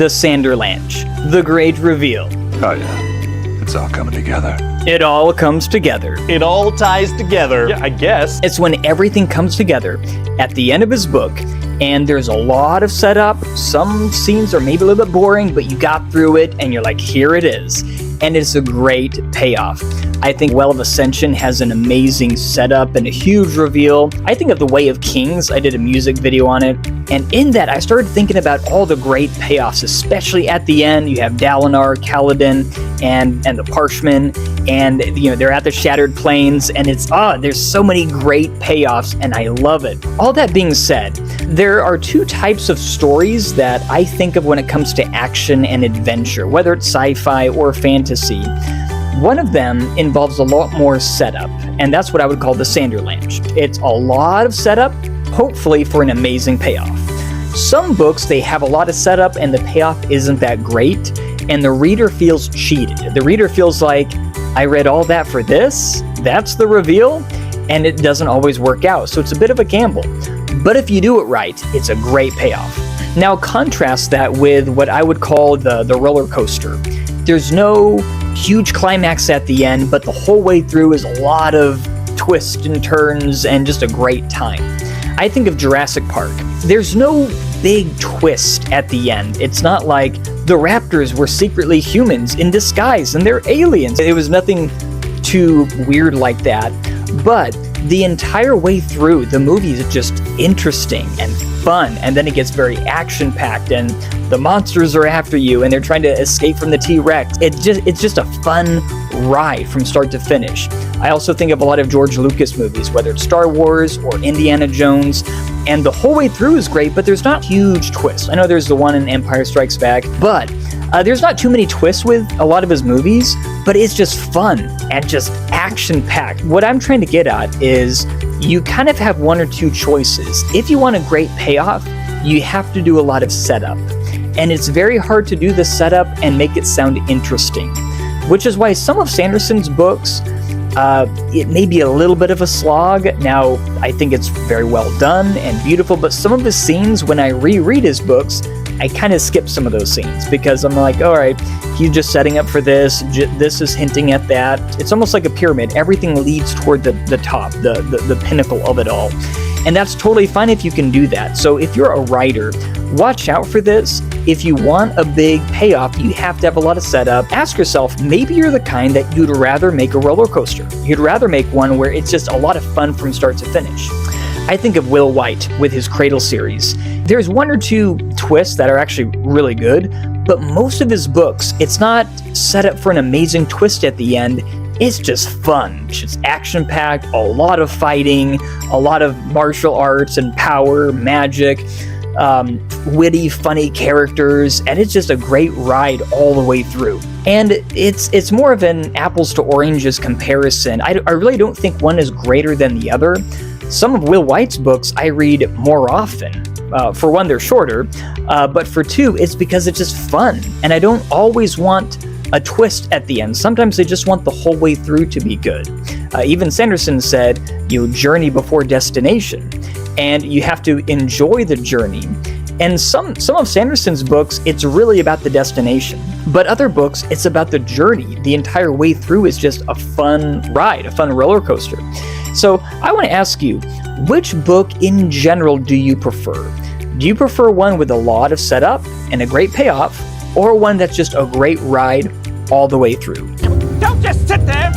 The Sanderlanche, the great reveal. Oh yeah, it's all coming together. It all comes together. It all ties together. Yeah, I guess. It's when everything comes together at the end of his book, and there's a lot of setup. Some scenes are maybe a little bit boring, but you got through it, and you're like, here it is. And it's a great payoff. I think Well of Ascension has an amazing setup and a huge reveal. I think of The Way of Kings. I did a music video on it. And in that, I started thinking about all the great payoffs, especially at the end. You have Dalinar, Kaladin, and the Parshmen, and they're at the Shattered Plains, and there's so many great payoffs, and I love it. All that being said, there are two types of stories that I think of when it comes to action and adventure, whether it's sci-fi or fantasy. One of them involves a lot more setup, and that's what I would call the Sanderlanche. It's a lot of setup, hopefully for an amazing payoff. Some books, they have a lot of setup and the payoff isn't that great, and the reader feels cheated. The reader feels like, I read all that for this? That's the reveal? And it doesn't always work out, so it's a bit of a gamble. But if you do it right, it's a great payoff. Now contrast that with what I would call the roller coaster. There's no huge climax at the end, but the whole way through is a lot of twists and turns and just a great time. I think of Jurassic Park. There's no big twist at the end. It's not like the raptors were secretly humans in disguise and they're aliens. It was nothing too weird like that. But the entire way through, the movie is just interesting and fun, and then it gets very action-packed, and the monsters are after you, and they're trying to escape from the T-Rex. It's just a fun ride from start to finish. I also think of a lot of George Lucas movies, whether it's Star Wars or Indiana Jones, and the whole way through is great, but there's not huge twists. I know there's the one in Empire Strikes Back, but there's not too many twists with a lot of his movies, but it's just fun and just action-packed. What I'm trying to get at is you kind of have one or two choices. If you want a great payoff, you have to do a lot of setup. And it's very hard to do the setup and make it sound interesting, which is why some of Sanderson's books, it may be a little bit of a slog. Now, I think it's very well done and beautiful, but some of his scenes, when I reread his books, I kind of skip some of those scenes because I'm like, all right, he's just setting up for this. This is hinting at that. It's almost like a pyramid. Everything leads toward the top, the pinnacle of it all. And that's totally fine if you can do that. So if you're a writer, watch out for this. If you want a big payoff, you have to have a lot of setup. Ask yourself, maybe you're the kind that you'd rather make a roller coaster. You'd rather make one where it's just a lot of fun from start to finish. I think of Will White with his Cradle series. There's one or two twists that are actually really good, but most of his books, it's not set up for an amazing twist at the end. It's just fun. It's just action-packed, a lot of fighting, a lot of martial arts and power, magic, witty, funny characters, and it's just a great ride all the way through. And it's more of an apples to oranges comparison. I really don't think one is greater than the other. Some of Will White's books I read more often. For one, they're shorter, but for two, it's because it's just fun. And I don't always want a twist at the end. Sometimes I just want the whole way through to be good. Even Sanderson said, journey before destination. And you have to enjoy the journey. And some of Sanderson's books, it's really about the destination. But other books, it's about the journey. The entire way through is just a fun ride, a fun roller coaster. So I want to ask you, which book in general do you prefer? Do you prefer one with a lot of setup and a great payoff, or one that's just a great ride all the way through? Don't just sit there.